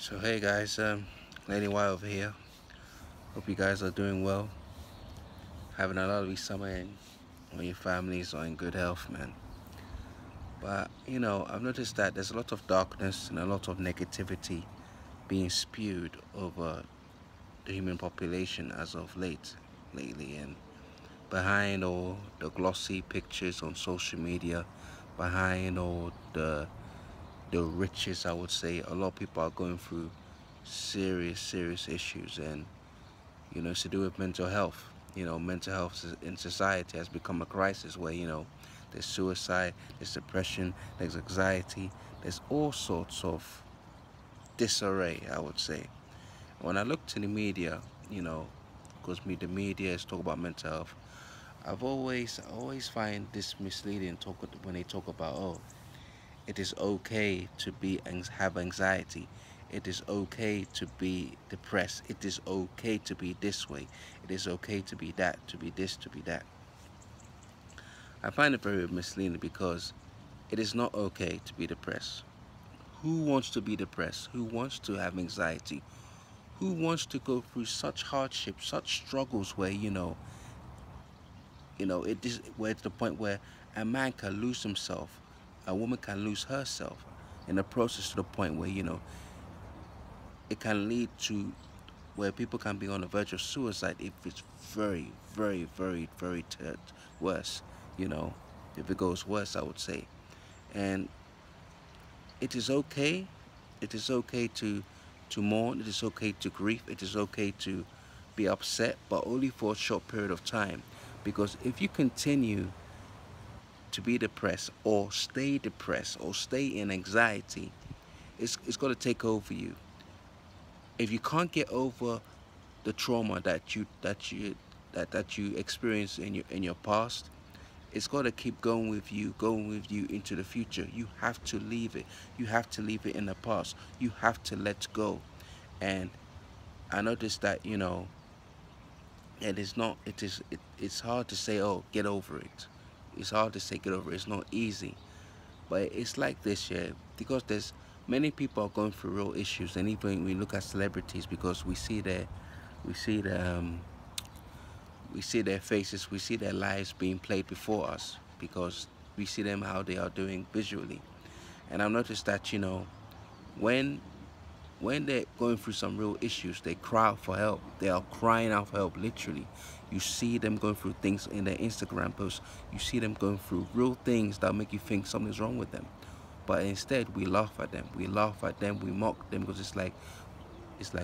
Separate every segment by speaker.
Speaker 1: So hey guys, GLENNY over here. Hope you guys are doing well, having a lovely summer, and all your families are in good health, man. But I've noticed that there's a lot of darkness and a lot of negativity being spewed over the human population as of lately, and behind all the glossy pictures on social media, behind all the riches, I would say, a lot of people are going through serious issues, and it's to do with mental health. Mental health in society has become a crisis where, there's suicide, there's depression, there's anxiety, there's all sorts of disarray, I would say. When I look to the media, because the media is talk about mental health, I always find this misleading talk when they talk about, oh, it is okay to have anxiety. It is okay to be depressed. It is okay to be this way. It is okay to be that, to be this, to be that. I find it very misleading because it is not okay to be depressed. Who wants to be depressed? Who wants to have anxiety? Who wants to go through such hardship, such struggles where it is where to the point where a man can lose himself, a woman can lose herself in the process, to the point where it can lead to where people can be on the verge of suicide if it's very worse, you know, if it goes worse, I would say. And it is okay, it is okay to mourn, it is okay to grieve, it is okay to be upset, but only for a short period of time. Because if you continue to be depressed or stay in anxiety, it's going to take over you. If you can't get over the trauma that you experienced in your past, it's got to keep going with you into the future. You have to leave it. You have to leave it in the past. You have to let go. And I noticed that it is not. It's hard to say, oh, get over it. It's hard to say get over it. It's not easy. But it's like this, yeah, because there's many people are going through real issues, and even we look at celebrities, because we see the we see their faces, we see their lives being played before us, because we see them how they are doing visually. And I've noticed that when they're going through some real issues, they cry out for help. They are crying out for help, literally. You see them going through things in their Instagram posts. You see them going through real things that make you think something's wrong with them. But instead, we laugh at them. We laugh at them. We mock them, because it's like,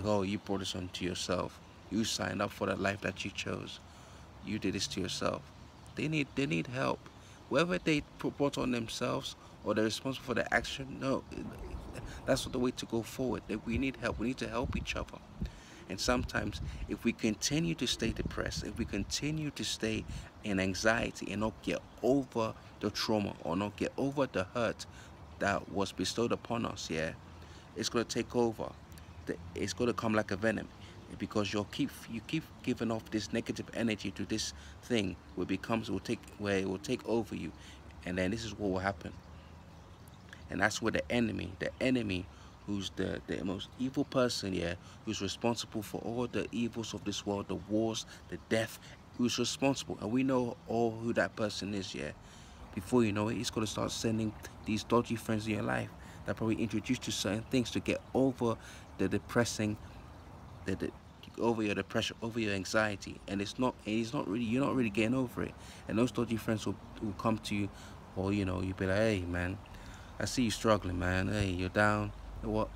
Speaker 1: oh, you brought this on to yourself. You signed up for the life that you chose. You did this to yourself. They need help. Whether they brought on themselves or they're responsible for the action, no, that's not the way to go forward. That we need help. We need to help each other. And sometimes, if we continue to stay depressed, if we continue to stay in anxiety and not get over the trauma or not get over the hurt that was bestowed upon us, yeah, it's gonna take over. It's gonna come like a venom, because you keep giving off this negative energy to this thing, where it will take over you, and then this is what will happen. And that's where the enemy, who's the most evil person, yeah, who's responsible for all the evils of this world, the wars, the death, who's responsible, and we know all who that person is, yeah. Before you know it, he's going to start sending these dodgy friends in your life that probably introduce you to certain things to get over the depressing, the over your depression, over your anxiety, and it's not really, you're not really getting over it. And those dodgy friends will come to you, or you'll be like, hey man, I see you struggling, man. Hey, you're down. You know what?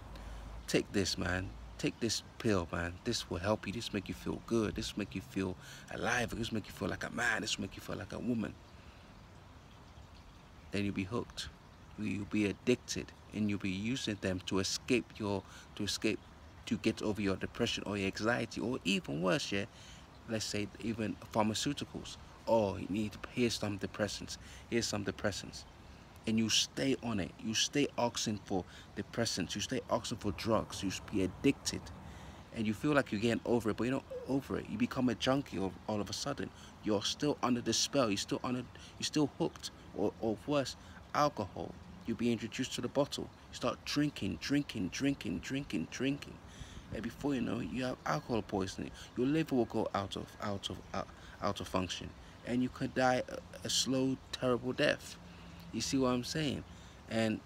Speaker 1: Take this, man. Take this pill, man. This will help you. This will make you feel good. This will make you feel alive. This will make you feel like a man. This will make you feel like a woman. Then you'll be hooked. You'll be addicted, and you'll be using them to to get over your depression or your anxiety, or even worse, yeah. Let's say even pharmaceuticals. Oh, here's some depressants. Here's some depressants, and you stay on it. You stay asking for depressants. You stay asking for drugs. You be addicted, and you feel like you're getting over it, but you're not over it. You become a junkie all of a sudden. You're still under the spell. You're still hooked, or worse, alcohol. You be introduced to the bottle. You start drinking, drinking, drinking, drinking, drinking, and before you know it, you have alcohol poisoning. Your liver will go out of function, and you could die a slow, terrible death. You see what I'm saying? And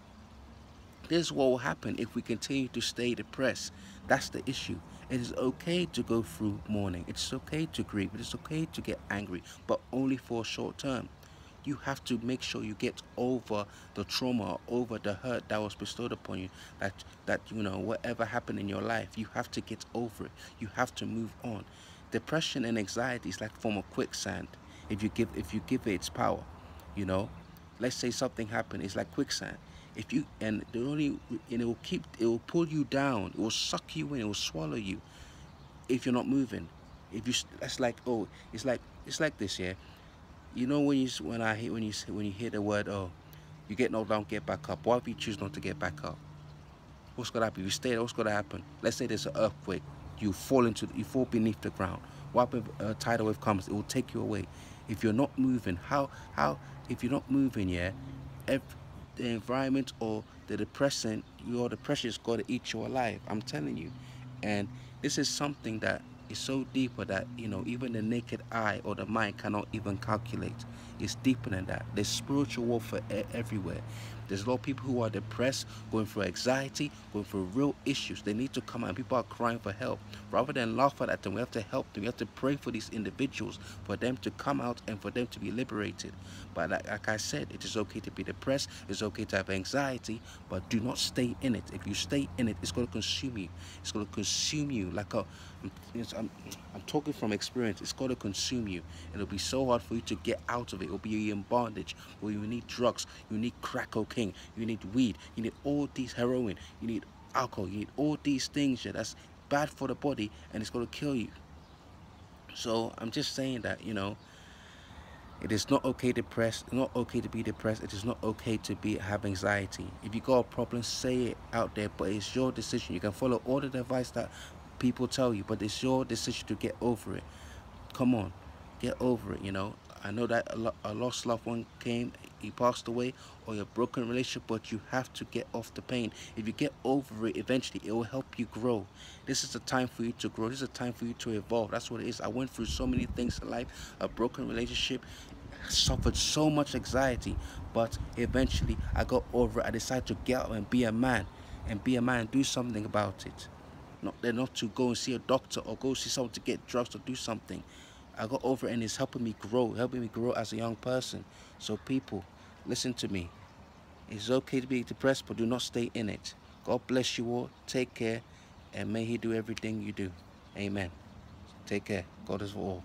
Speaker 1: this is what will happen if we continue to stay depressed. That's the issue. It is okay to go through mourning. It's okay to grieve. It is okay to get angry, but only for a short term. You have to make sure you get over the trauma, over the hurt that was bestowed upon you. That whatever happened in your life, you have to get over it. You have to move on. Depression and anxiety is like a form of quicksand. If you give it its power, you know. Let's say something happened. It's like quicksand. If you and the only and it will pull you down. It will suck you in. It will swallow you if you're not moving. If you that's like oh, it's like this, yeah. You know when you hear the word oh, you get knocked down, get back up. What if you choose not to get back up? What's gonna happen? If you stay there, what's gonna happen? Let's say there's an earthquake. You fall beneath the ground. What happens if a tidal wave comes? It will take you away. If you're not moving, how if you're not moving, yeah, if the environment or the depressant, your depression is gonna eat you alive. I'm telling you, and this is something that is so deeper that even the naked eye or the mind cannot even calculate. It's deeper than that. There's spiritual warfare everywhere. There's a lot of people who are depressed, going through anxiety, going through real issues. They need to come out. People are crying for help. Rather than laugh at them, we have to help them. We have to pray for these individuals, for them to come out and for them to be liberated. But like I said, it is okay to be depressed. It's okay to have anxiety, but do not stay in it. If you stay in it, it's going to consume you. It's going to consume you like a... I'm talking from experience. It's going to consume you. It'll be so hard for you to get out of it. It'll be in bondage. Where you need drugs, you need crack cocaine, you need weed, you need all these heroin, you need alcohol, you need all these things. Yeah, that's bad for the body, and it's going to kill you. So I'm just saying that it is not okay depressed. It's not okay to be depressed. It is not okay to have anxiety. If you got a problem, say it out there. But it's your decision. You can follow all the advice that people tell you, but it's your decision to get over it. Come on, get over it. I know that a lost loved one came, he passed away, or your broken relationship, but you have to get off the pain. If you get over it, eventually it will help you grow. This is a time for you to grow. This is a time for you to evolve. That's what it is. I went through so many things in life, a broken relationship, suffered so much anxiety, but eventually I got over it. I decided to get out and be a man, do something about it. Not to go and see a doctor or go see someone to get drugs or do something. I got over it, and it's helping me grow as a young person. So people, listen to me. It's okay to be depressed, but do not stay in it. God bless you all. Take care, and may He do everything you do. Amen. Take care. God is for all.